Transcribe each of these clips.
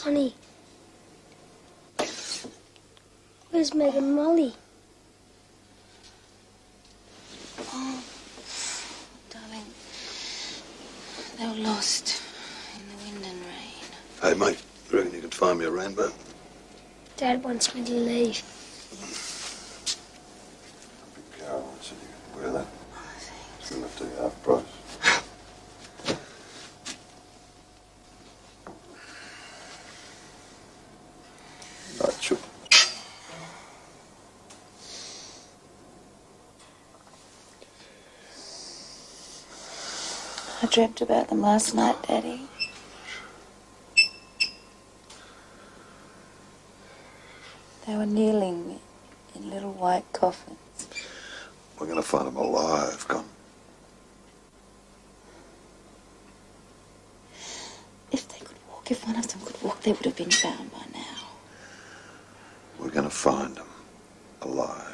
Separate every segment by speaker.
Speaker 1: Connie. Where's Meg and Molly?
Speaker 2: Oh, darling. They were lost in the wind and rain.
Speaker 3: Hey, mate, you reckon you could find me a rainbow?
Speaker 1: Dad wants me to leave.
Speaker 3: Big Carol said you could wear that.
Speaker 2: Oh, thanks.
Speaker 3: It's enough to half price. Right, sure.
Speaker 2: I dreamt about them last night, Daddy. They were kneeling in little white coffins.
Speaker 3: We're going to find them alive, Con.
Speaker 2: If they could walk, if one of them could walk, they would have been found by now.
Speaker 3: We're going to find them alive.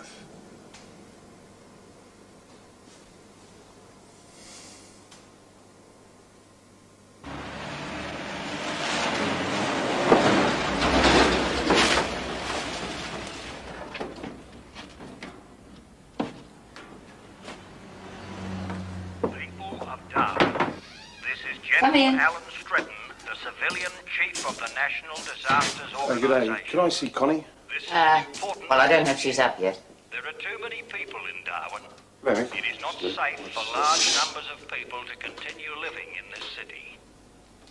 Speaker 2: Come in.
Speaker 4: Alan Stretton, the civilian chief of the National Disasters Organisation.
Speaker 5: Good day. Can I see Connie?
Speaker 4: This is an important
Speaker 6: Well, I don't know if she's up yet.
Speaker 4: There are too many people in Darwin.
Speaker 5: Very.
Speaker 4: It is not safe for large numbers of people to continue living in this city.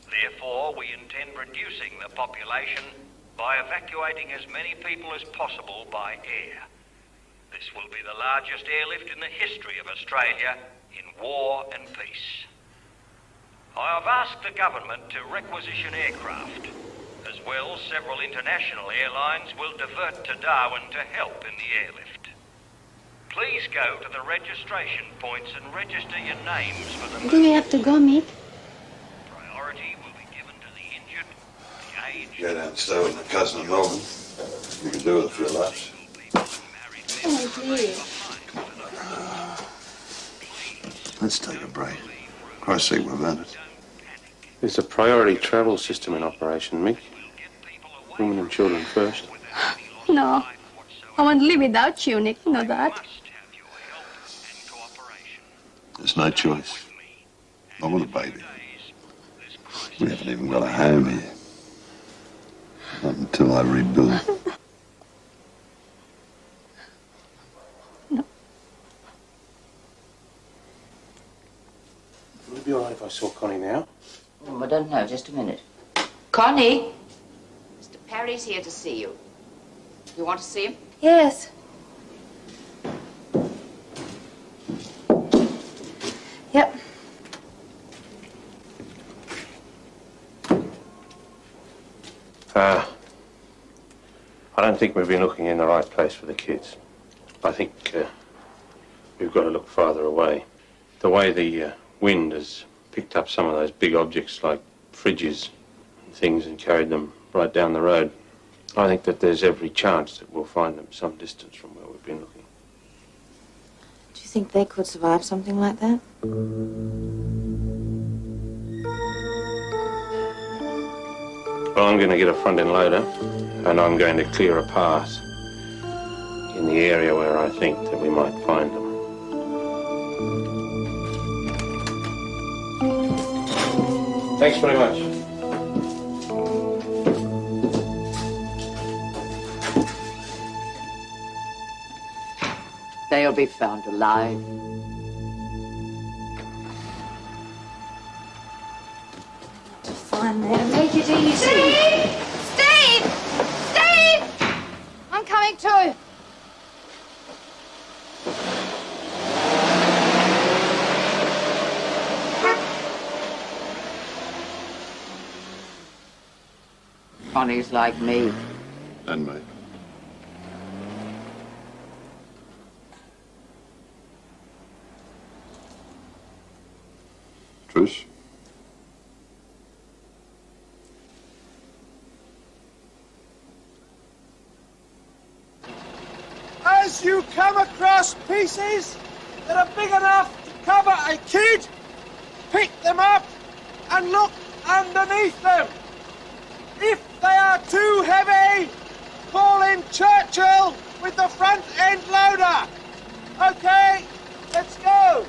Speaker 4: Therefore, we intend reducing the population by evacuating as many people as possible by air. This will be the largest airlift in the history of Australia in war and peace. I have asked the government to requisition aircraft. As well, several international airlines will divert to Darwin to help in the airlift. Please go to the registration points and register your names for the
Speaker 1: Do we have to go, Mick?
Speaker 4: Priority will be given to the injured, the aged...
Speaker 3: Go down and stay with my cousin in Melbourne. You can do with a few laps.
Speaker 1: Oh, dear.
Speaker 3: Let's take a break. Christ's sake, we've earned it.
Speaker 5: There's a priority travel system in operation, Mick. Women and children first.
Speaker 7: No. I won't live without you, Nick. You know that.
Speaker 3: There's no choice. I want a baby. We haven't even got a home here. Not until I rebuild.
Speaker 5: Would it be all right if I saw Connie now?
Speaker 6: Oh, I don't know. Just a minute. Connie! Mr. Parry's here to see you. You want to see him?
Speaker 2: Yes. Yep.
Speaker 5: I don't think we've been looking in the right place for the kids. I think we've got to look farther away. The way the wind has picked up some of those big objects like fridges and things and carried them right down the road, I think that there's every chance that we'll find them some distance from where we've been looking.
Speaker 2: Do you think they could survive something like that?
Speaker 5: Well, I'm going to get a front-end loader and I'm going to clear a path in the area where I think that we might find them. Thanks very much.
Speaker 6: They'll be found alive.
Speaker 2: Fine there. Make it easy.
Speaker 7: Steve! Steve! I'm coming too.
Speaker 6: Connie's like me.
Speaker 3: And me. Truce?
Speaker 8: As you come across pieces that are big enough to cover a kid, pick them up and look underneath them. If They are too heavy! Call in Churchill with the front end loader! Okay, let's go!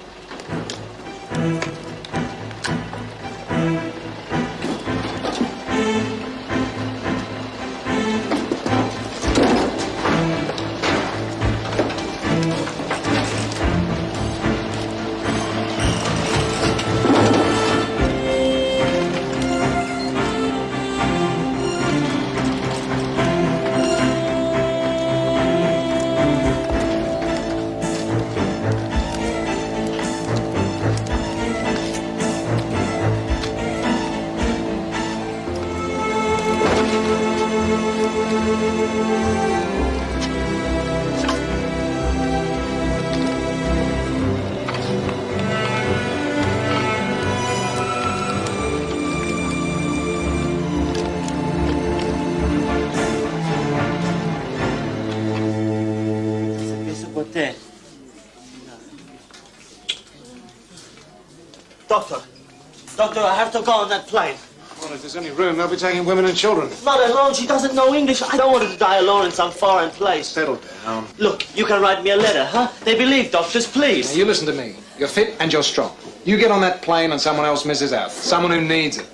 Speaker 9: Doctor, I have to go on that plane.
Speaker 10: Well, if there's any room, they'll be taking women and children.
Speaker 9: Not alone. She doesn't know English. I don't want her to die alone in some foreign place.
Speaker 10: Settle down.
Speaker 9: Look, you can write me a letter, huh? They believe doctors, please.
Speaker 10: Now, you listen to me. You're fit and you're strong. You get on that plane and someone else misses out. Someone who needs it.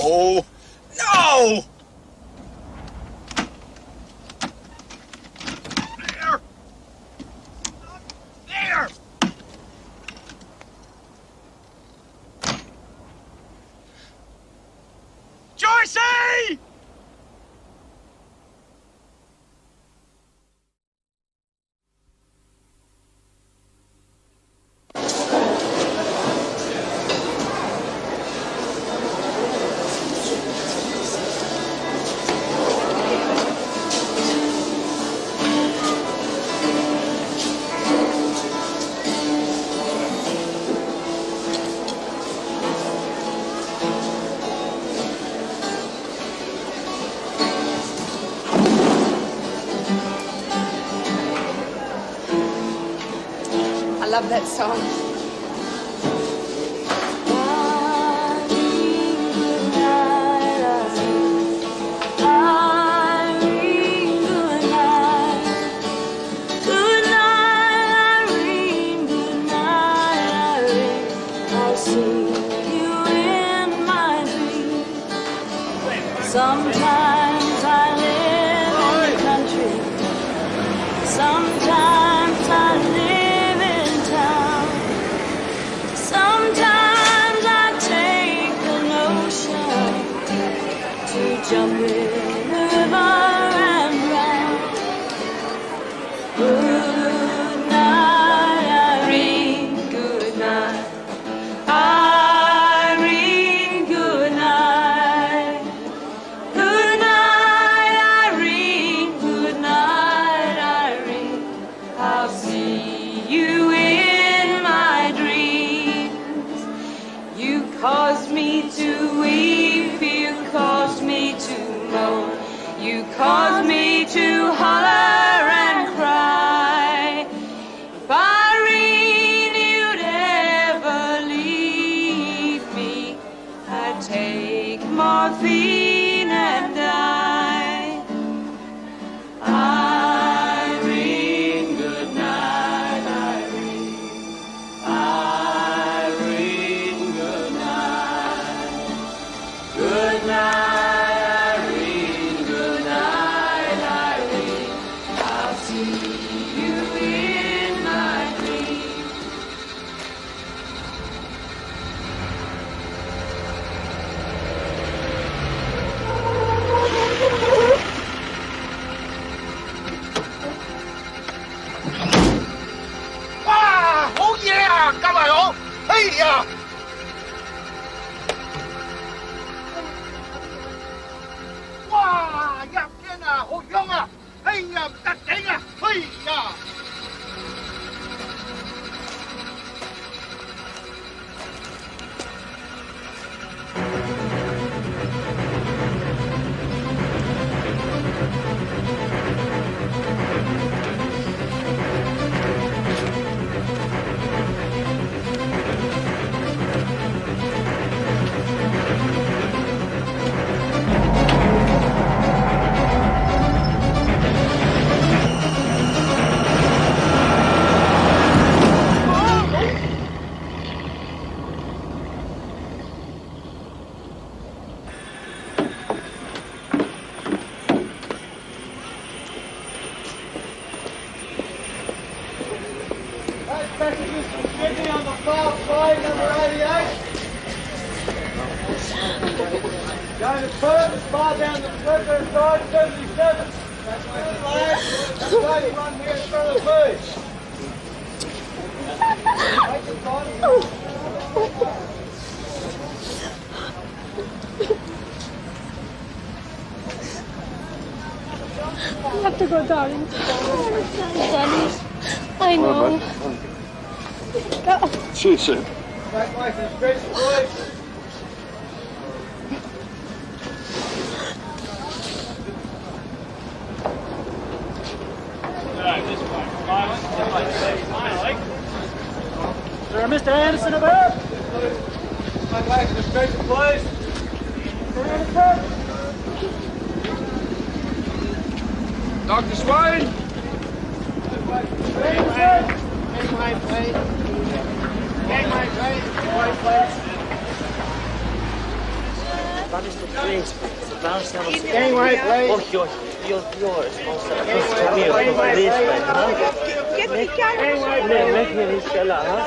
Speaker 8: Oh, no! There! There! Tracy!
Speaker 7: I love that song.
Speaker 11: Sometimes I live in the country, sometimes I live in town, sometimes I take an ocean to jump in the river and drown. Good night, Irene, good night. Irene, good night. Good night, Irene. Good night, Irene. I'll see you in my dreams. You caused me to weep. You caused me to moan. You caused me to holler and cry. If Irene, you'd ever leave me, I'd take morphine and die. Irene, good night, Irene. Irene, good night.
Speaker 8: line, number 88. Going to Perth, as far down the Perth side, 77. That's line. 81 here in front of the booth. Take your time.
Speaker 1: I have to go, darling. Daddy, I know. Go.
Speaker 3: See you soon.
Speaker 8: Back way to the stretch, boys.
Speaker 9: Is there a Mr. Anderson about?
Speaker 8: Back way to the stretch, please.
Speaker 10: Dr. Swain?
Speaker 9: Gangway, please. Oh, you're responsible. Come here for this, man, huh? Make me this fella, huh?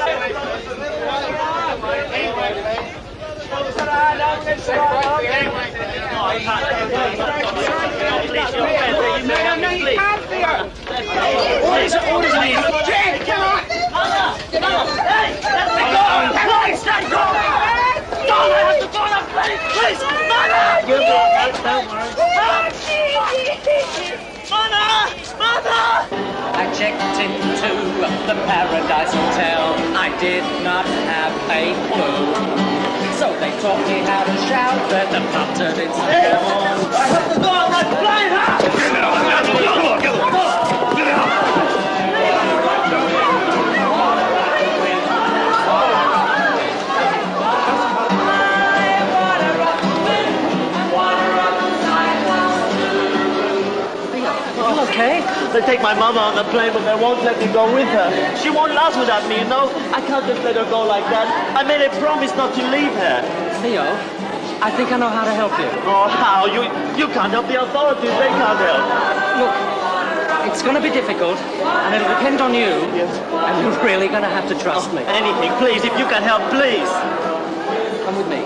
Speaker 12: I checked into the Paradise Hotel. I did not have a clue. So they taught me how to shout that the pub turned into hell. I have to go on that plane, huh?
Speaker 9: Okay. They take my mama on the plane, but they won't let me go with her. She won't last without me, you know? I can't just let her go like that. I made a promise not to leave her.
Speaker 12: Theo, I think I know how to help you.
Speaker 9: Oh, how? You can't help the authorities. They can't help.
Speaker 12: Look, it's going to be difficult, and it'll depend on you.
Speaker 9: Yes.
Speaker 12: And you're really going to have to trust me.
Speaker 9: Anything, please. If you can help, please.
Speaker 12: Come with me.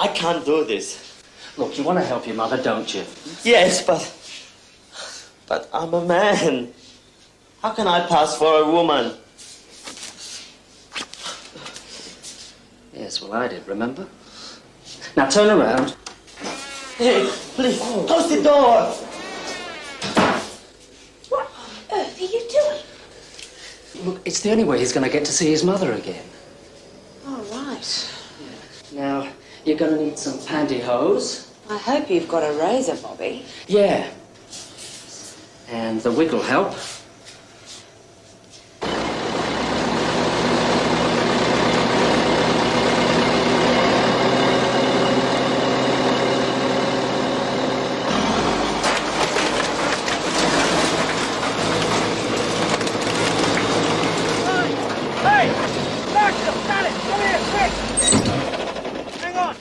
Speaker 9: I can't do this.
Speaker 12: Look, you want to help your mother, don't you?
Speaker 9: Yes, but I'm a man. How can I pass for a woman?
Speaker 12: Yes, well, I did, remember? Now turn around.
Speaker 9: Hey, please, close the door.
Speaker 1: What on earth are you doing?
Speaker 12: Look, it's the only way he's going to get to see his mother again.
Speaker 6: All right.
Speaker 12: Now, you're going to need some pantyhose.
Speaker 6: I hope you've got a razor, Bobby.
Speaker 12: Yeah. And the wig will help.
Speaker 8: Hey! Doctor! Got it! Come here, quick! Hang on!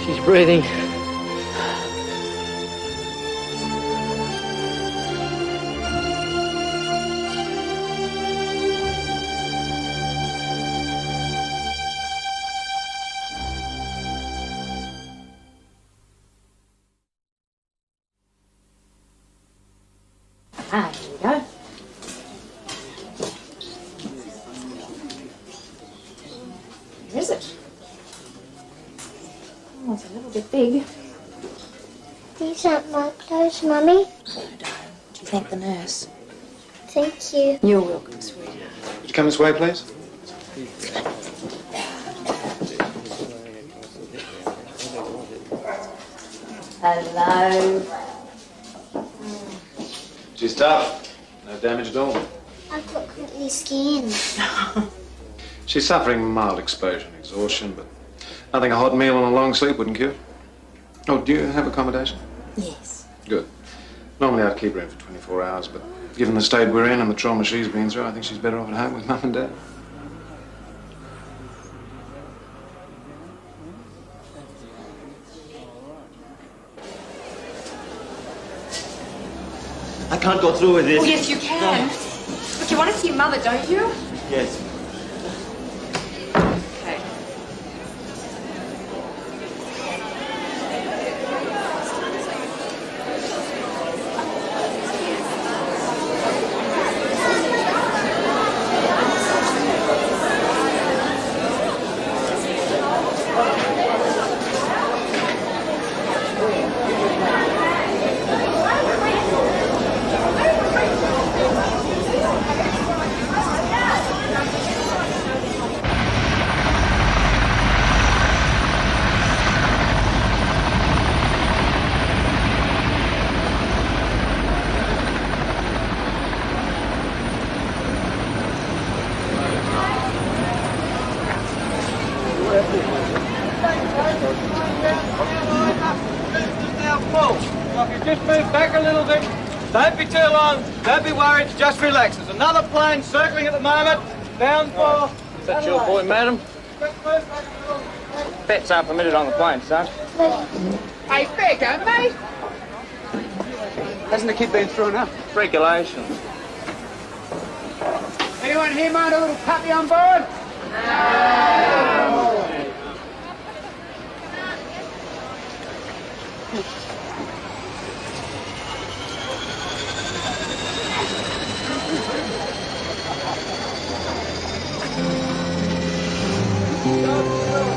Speaker 12: She's breathing.
Speaker 6: Ah, here we go. Where is it? Oh, it's a little bit big.
Speaker 1: These aren't my clothes, Mummy.
Speaker 2: Do you thank the nurse?
Speaker 1: Thank you.
Speaker 2: You're welcome, sweetheart.
Speaker 10: Would you come this way, please?
Speaker 6: Hello.
Speaker 10: She's tough. No damage at all.
Speaker 1: I've got crinkly skin.
Speaker 10: She's suffering mild exposure and exhaustion, but nothing a hot meal and a long sleep wouldn't cure. Oh, do you have accommodation?
Speaker 2: Yes.
Speaker 10: Good. Normally I'd keep her in for 24 hours, but given the state we're in and the trauma she's been through, I think she's better off at home with Mum and Dad.
Speaker 9: I can't go through with this.
Speaker 13: Oh, yes, you can. Look, you want to see your mother, don't you?
Speaker 9: Yes.
Speaker 13: Okay.
Speaker 8: Just move back a little bit. Don't be too long. Don't be worried. Just relax. There's another plane circling at the moment. Down for...
Speaker 12: Is that your boy, madam? Pets aren't permitted on the plane, son.
Speaker 8: Hey, fair go, mate. Hasn't the kid been through enough?
Speaker 12: Regulations.
Speaker 8: Anyone here mind a little puppy on board?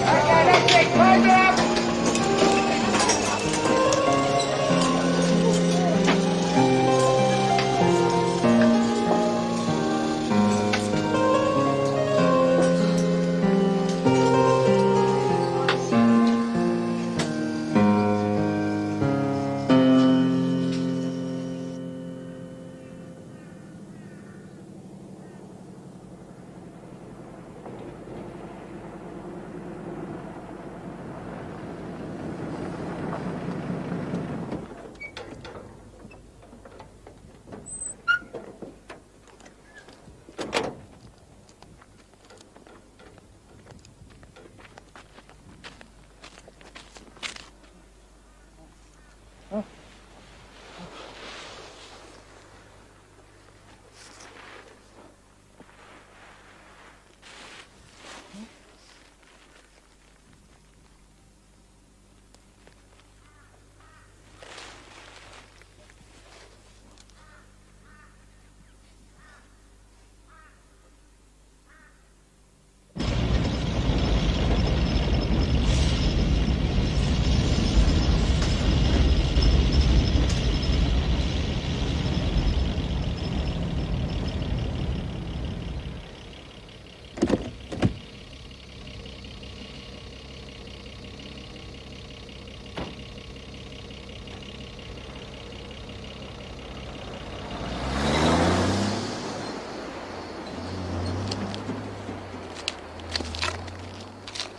Speaker 8: Okay, that's it. Close up.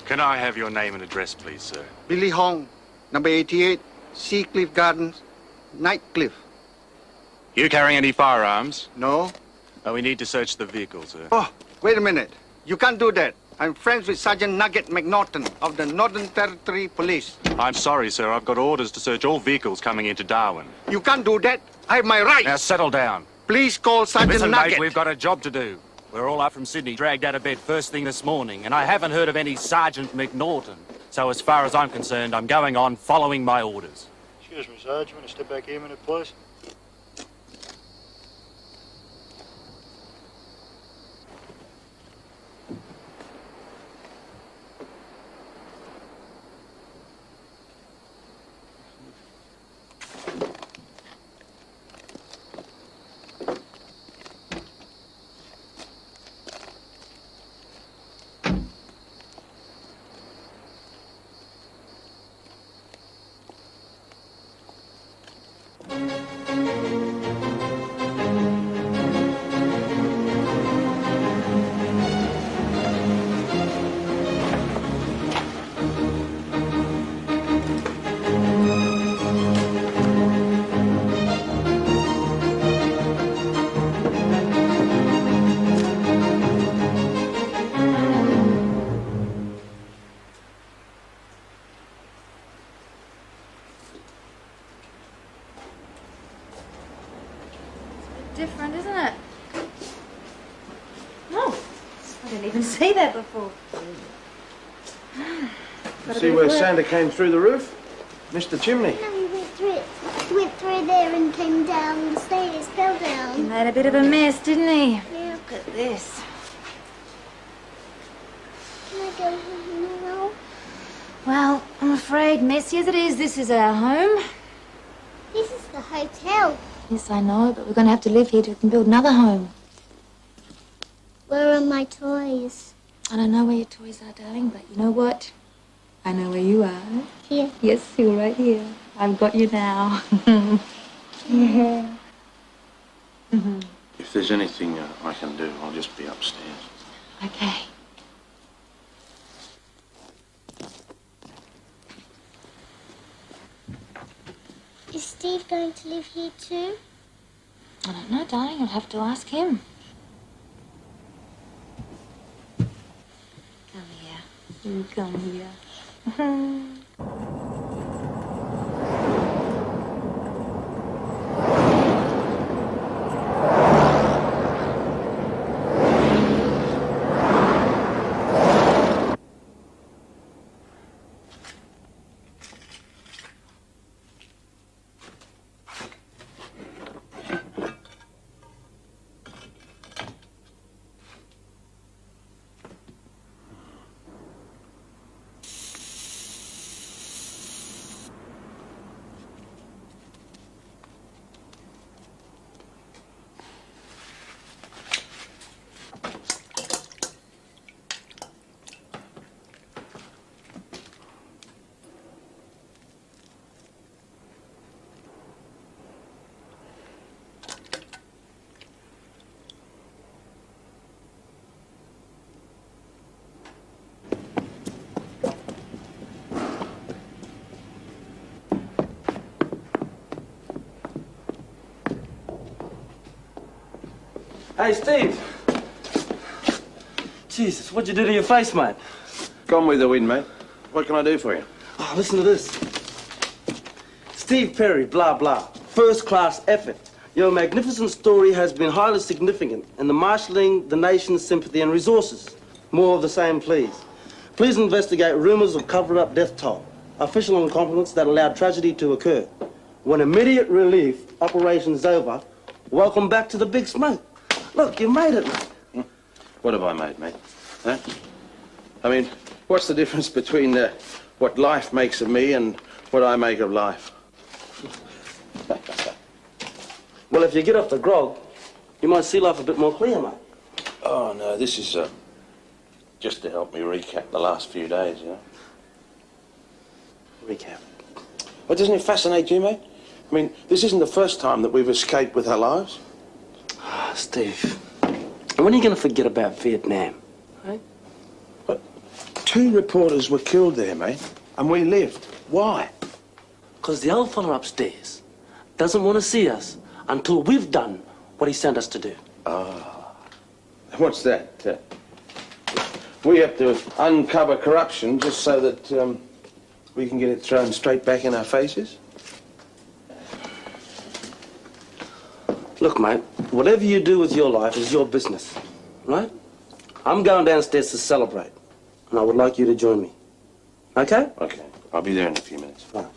Speaker 14: Can I have your name and address, please, sir?
Speaker 8: Billy Hong, number 88,
Speaker 14: Seacliff Gardens, Nightcliff.
Speaker 15: You carrying any firearms?
Speaker 14: No.
Speaker 15: We need to search the vehicle, sir.
Speaker 14: Oh, wait a minute. You can't do that. I'm friends with Sergeant Nugget McNaughton of the Northern Territory Police.
Speaker 15: I'm sorry, sir. I've got orders to search all vehicles coming into Darwin.
Speaker 14: You can't do that. I have my rights.
Speaker 15: Now settle down.
Speaker 14: Please call Sergeant
Speaker 15: Listen,
Speaker 14: Nugget.
Speaker 15: mate, we've got a job to do. We're all up from Sydney, dragged out of bed first thing this morning, and I haven't heard of any Sergeant McNaughton. So as far as I'm concerned, I'm going on following my orders.
Speaker 16: Excuse me, Sarge. You want to step back here a minute, please?
Speaker 17: Different, isn't it? No, I didn't even see that before.
Speaker 10: See where Santa came through the roof? Missed the chimney.
Speaker 1: No, we went through it. Went through there and came down the stairs, fell down.
Speaker 17: He made a bit of a mess, didn't he?
Speaker 1: Yeah.
Speaker 17: Look at this.
Speaker 1: Can I go home now?
Speaker 17: Well, I'm afraid, messy as it is, this is our home.
Speaker 1: This is the hotel.
Speaker 17: Yes, I know, but we're going to have to live here till we can build another home.
Speaker 1: Where are my toys?
Speaker 17: I don't know where your toys are, darling, but you know what? I know where you are.
Speaker 1: Here.
Speaker 17: Yes, you're right here. I've got you now. Yeah.
Speaker 5: If there's anything I can do, I'll just be upstairs.
Speaker 17: Okay.
Speaker 1: Is Steve going to live here too?
Speaker 17: I don't know, darling. You'll have to ask him. Come here. You come here.
Speaker 9: Hey, Steve. Jesus, what'd you do to your face, mate?
Speaker 5: Gone with the wind, mate. What can I do for you?
Speaker 9: Oh, listen to this. Steve Perry, blah, blah. First-class effort. Your magnificent story has been highly significant in the marshalling the nation's sympathy and resources. More of the same, please. Please investigate rumors of covered-up death toll. Official incompetence that allowed tragedy to occur. When immediate relief operation's over, welcome back to the big smoke. Look, you made it, mate.
Speaker 5: What have I made, mate? Huh? I mean, what's the difference between what life makes of me and what I make of life?
Speaker 9: Well, if you get off the grog, you might see life a bit more clear, mate.
Speaker 5: Oh, no, this is just to help me recap the last few days, you know?
Speaker 9: Recap?
Speaker 5: Well, doesn't it fascinate you, mate? I mean, this isn't the first time that we've escaped with our lives.
Speaker 9: Steve, when are you going to forget about Vietnam? Right?
Speaker 5: But 2 reporters were killed there, mate, and we lived. Why?
Speaker 9: Because the old fella upstairs doesn't want to see us until we've done what he sent us to do.
Speaker 5: Ah. What's that? We have to uncover corruption just so that we can get it thrown straight back in our faces?
Speaker 9: Look, mate, whatever you do with your life is your business, right? I'm going downstairs to celebrate, and I would like you to join me. Okay?
Speaker 5: Okay. I'll be there in a few minutes.
Speaker 9: Right.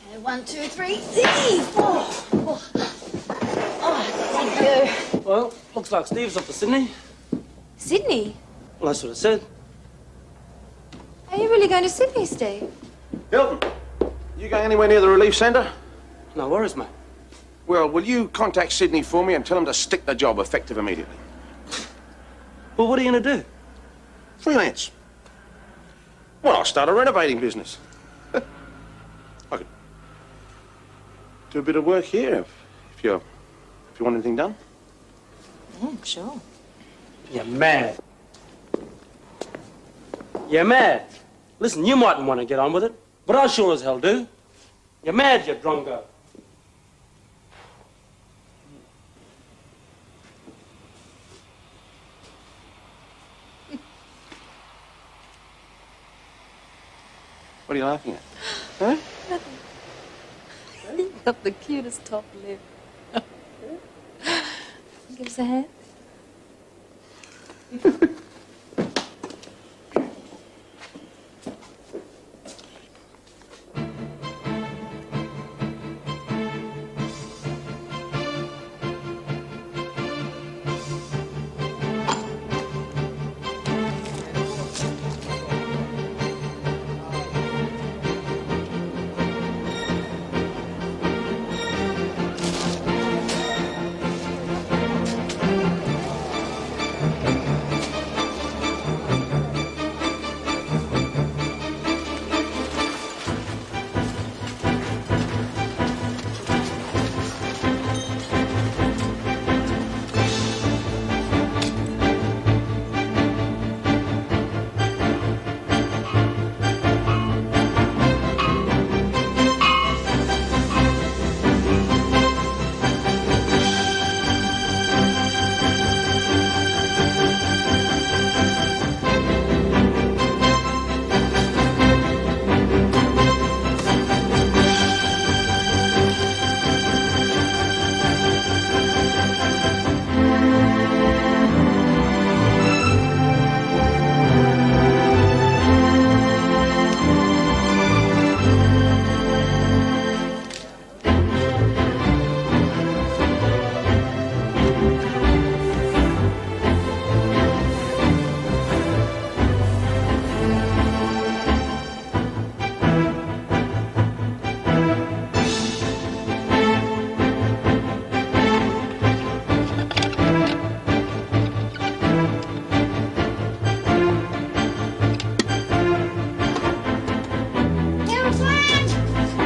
Speaker 1: Okay, 1, 2, 3. Thank you.
Speaker 9: Well, looks like Steve's off to Sydney.
Speaker 13: Sydney?
Speaker 9: Well, that's what it said.
Speaker 13: Are you really going to Sydney, Steve?
Speaker 5: Hilton, you going anywhere near the relief centre?
Speaker 9: No worries, mate.
Speaker 5: Well, will you contact Sydney for me and tell them to stick the job effective immediately?
Speaker 9: Well, what are you going to do?
Speaker 5: Freelance. Well, I'll start a renovating business. I could do a bit of work here if you want anything done.
Speaker 13: Sure.
Speaker 9: You're mad. You're mad. Listen, you mightn't want to get on with it, but I sure as hell do. You're mad, you drongo.
Speaker 5: What are you laughing at? Huh?
Speaker 2: You've got the cutest top lip. Give us a hand.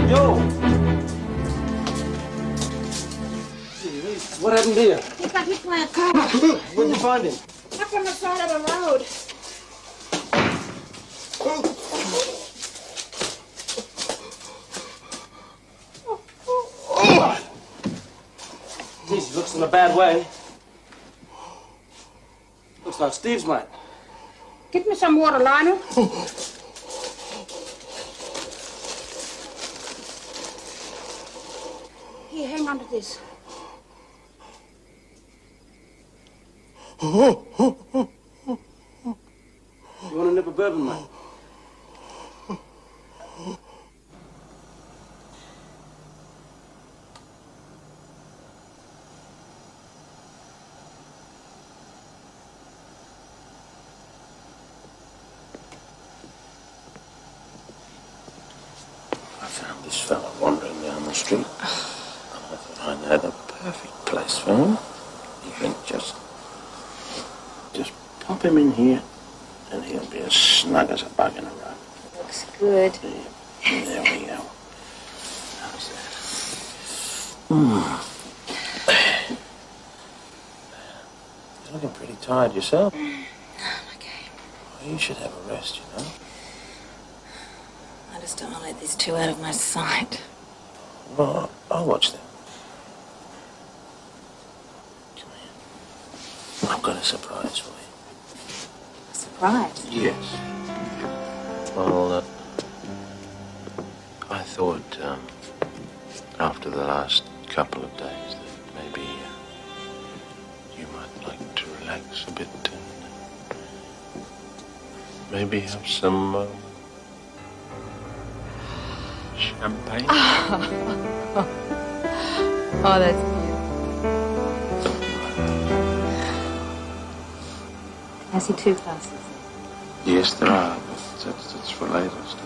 Speaker 9: Yo! What happened here?
Speaker 1: He got hit by a car.
Speaker 9: Where'd you find him?
Speaker 1: Up on the side of the road.
Speaker 9: Geez, he looks in a bad way. Looks like Steve's mate.
Speaker 18: Get me some water, Lionel. Here, hang on to this.
Speaker 9: You bourbon, mate.
Speaker 5: I found this fella wandering down the street. And I thought I know the perfect place for him. You can just pop him in here, and he'll be as snug as a bug in a rug.
Speaker 2: Looks good.
Speaker 5: There we go. How's that? You're looking pretty tired yourself.
Speaker 2: Okay.
Speaker 5: Well, you should have a rest, you know.
Speaker 2: I just don't want to let these two out of my sight.
Speaker 5: Well, I'll watch them. Come here. I've got a surprise for you.
Speaker 2: Surprise?
Speaker 5: Yes. Well, I thought after the last couple of days that maybe you might like to relax a bit and maybe have some champagne.
Speaker 2: Oh, that's cute. Can I see 2 glasses?
Speaker 5: Yes, there are, but that's for later still.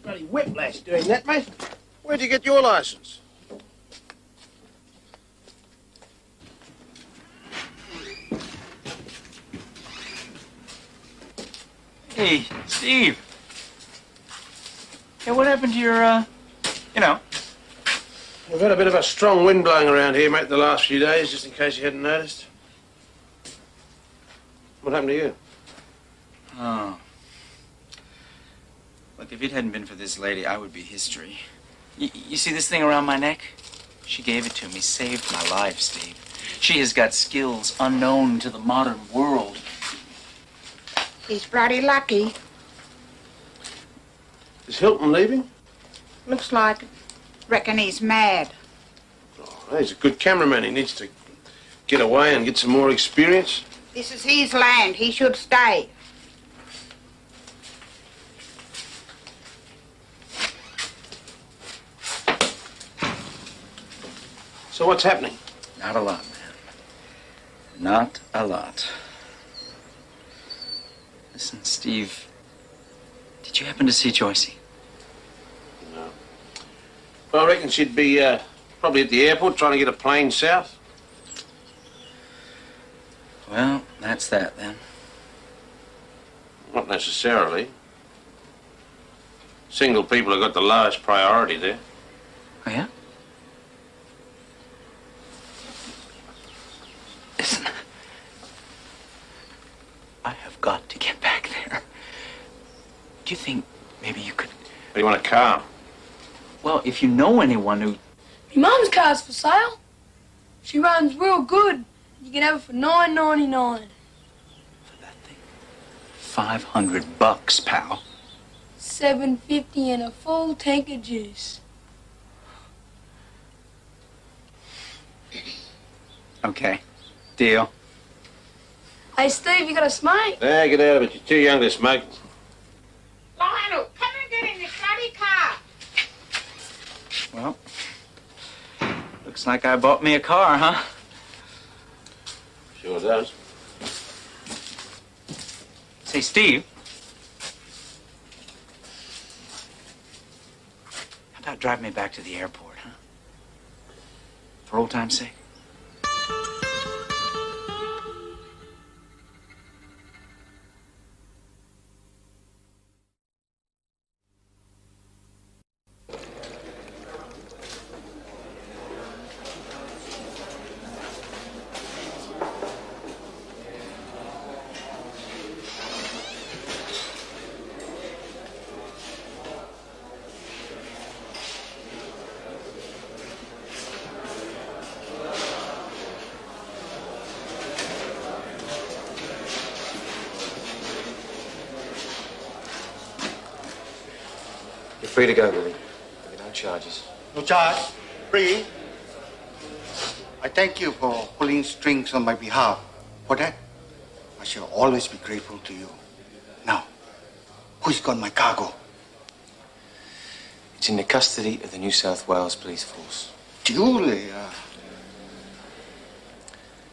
Speaker 8: Bloody whiplash doing that, mate. Where'd you get your license?
Speaker 19: Hey, Steve. Hey, what happened to your, you know?
Speaker 5: We've had a bit of a strong wind blowing around here, mate, the last few days, just in case you hadn't noticed. What happened to you?
Speaker 19: Oh. Look, if it hadn't been for this lady, I would be history. You see this thing around my neck? She gave it to me, saved my life, Steve. She has got skills unknown to the modern world.
Speaker 18: He's bloody lucky.
Speaker 5: Is Hilton leaving?
Speaker 18: Looks like it. Reckon he's mad.
Speaker 5: Oh, he's a good cameraman. He needs to get away and get some more experience.
Speaker 18: This is his land. He should stay.
Speaker 5: So what's happening?
Speaker 19: Not a lot, man. Not a lot. Listen, Steve, did you happen to see Joycey?
Speaker 5: No. Well, I reckon she'd be probably at the airport trying to get a plane south.
Speaker 19: Well, that's that then.
Speaker 5: Not necessarily. Single people have got the lowest priority there.
Speaker 19: Oh, yeah? Listen, I have got to get back there. Do you think maybe you could...
Speaker 5: Do you want a car?
Speaker 19: Well, if you know anyone who...
Speaker 7: My mum's car's for sale. She runs real good. You can have it for $9.99.
Speaker 19: $500, pal.
Speaker 7: $7.50 and a full tank of juice.
Speaker 19: Okay, deal.
Speaker 7: Hey, Steve, you got a smoke?
Speaker 5: Get out of it. You're too young to smoke.
Speaker 18: Lionel, come and get in the bloody car.
Speaker 19: Well, looks like I bought me a car, huh?
Speaker 5: Sure does.
Speaker 19: Say, Steve. How about drive me back to the airport, huh? For old time's sake. free to go, Billy. There are no charges.
Speaker 14: No charge. Free. I thank you for pulling strings on my behalf. For that, I shall always be grateful to you. Now, who's got my cargo?
Speaker 19: It's in the custody of the New South Wales Police Force.
Speaker 14: Julia.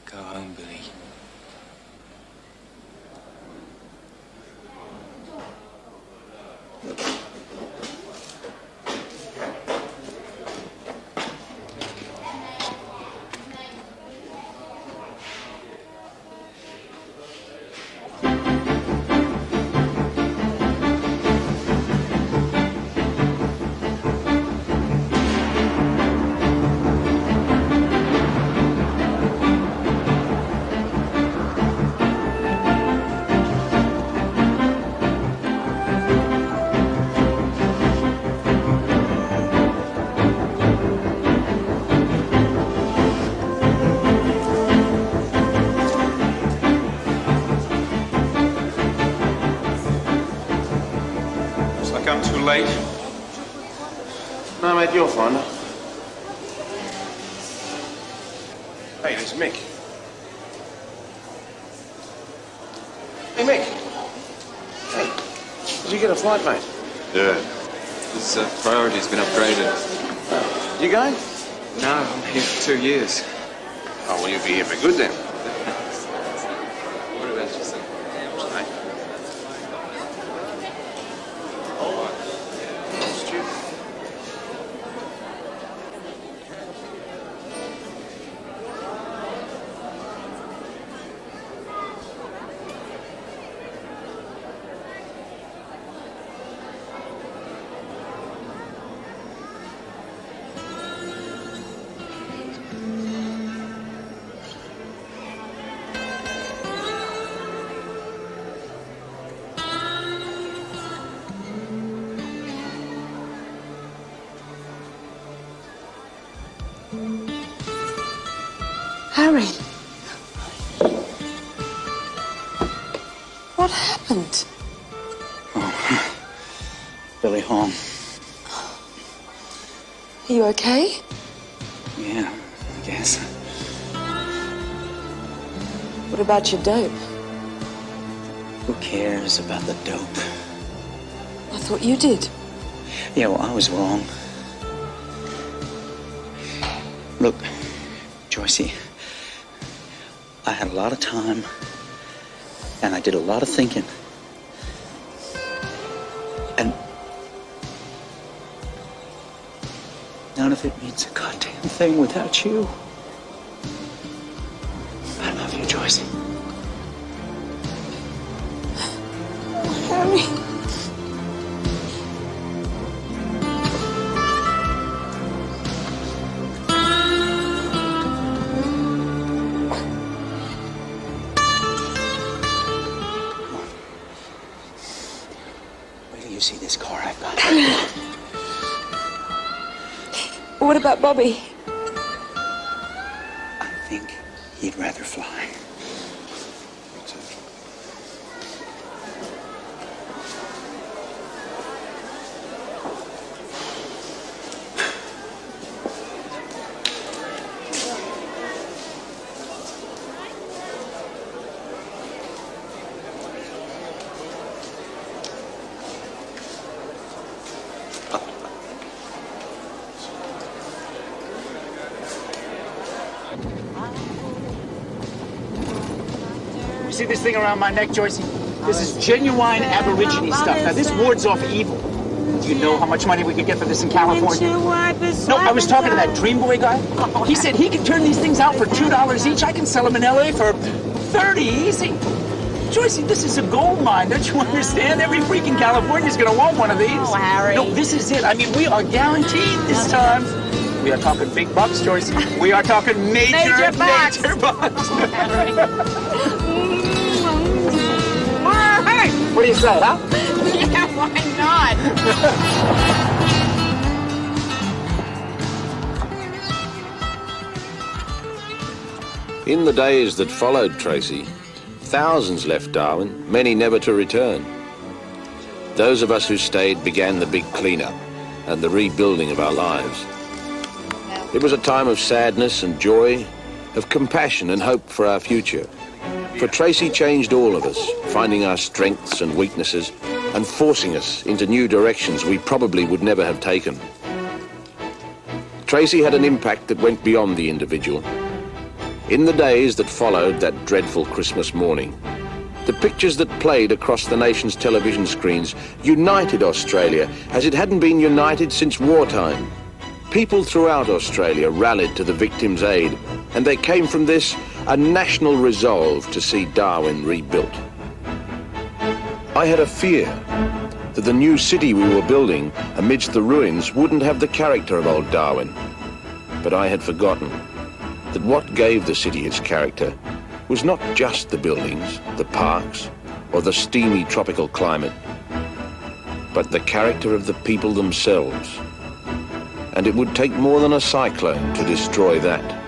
Speaker 19: Go home, Billy.
Speaker 10: Late?
Speaker 5: No, mate, you'll find her. Hey, there's Mick. Hey, Mick. Hey, did you get a flight, mate?
Speaker 3: Yeah.
Speaker 20: His priority's been upgraded.
Speaker 5: You going?
Speaker 20: No, I'm here for 2 years.
Speaker 5: Oh, well, you'll be here for good then.
Speaker 20: What about yourself?
Speaker 2: Harry. What happened?
Speaker 19: Billy home.
Speaker 2: Are you okay?
Speaker 19: Yeah, I guess.
Speaker 2: What about your dope?
Speaker 19: Who cares about the dope?
Speaker 2: I thought you did.
Speaker 19: Yeah, well, I was wrong. Look, Joycey, I had a lot of time, and I did a lot of thinking. And none of it means a goddamn thing without you. I love you, Joycey.
Speaker 2: Harry.
Speaker 19: Wait till you see this car I've got.
Speaker 2: What about Bobby?
Speaker 19: I think he'd rather fly.
Speaker 21: You see this thing around my neck, Joycey? This is genuine Aborigine stuff. Now, this wards off evil. Do you know how much money we could get for this in California? No, I was talking to that Dream Boy guy. He said he can turn these things out for $2 each. I can sell them in L.A. for $30 easy. Joycey, this is a gold mine. Don't you understand? Every freak in California's gonna want one of these.
Speaker 13: Oh, Harry.
Speaker 21: No, this is it. I mean, we are guaranteed this time. We are talking big bucks, Joycey. We are talking major bucks. Hey, what do you say, huh?
Speaker 13: Yeah, why not?
Speaker 22: In the days that followed Tracy, thousands left Darwin, many never to return. Those of us who stayed began the big clean-up, and the rebuilding of our lives. It was a time of sadness and joy, of compassion and hope for our future. For Tracy changed all of us, finding our strengths and weaknesses and forcing us into new directions we probably would never have taken. Tracy had an impact that went beyond the individual. In the days that followed that dreadful Christmas morning, the pictures that played across the nation's television screens united Australia as it hadn't been united since wartime. People throughout Australia rallied to the victims' aid, and there came from this a national resolve to see Darwin rebuilt. I had a fear that the new city we were building amidst the ruins wouldn't have the character of old Darwin. But I had forgotten that what gave the city its character was not just the buildings, the parks, or the steamy tropical climate, but the character of the people themselves. And it would take more than a cyclone to destroy that.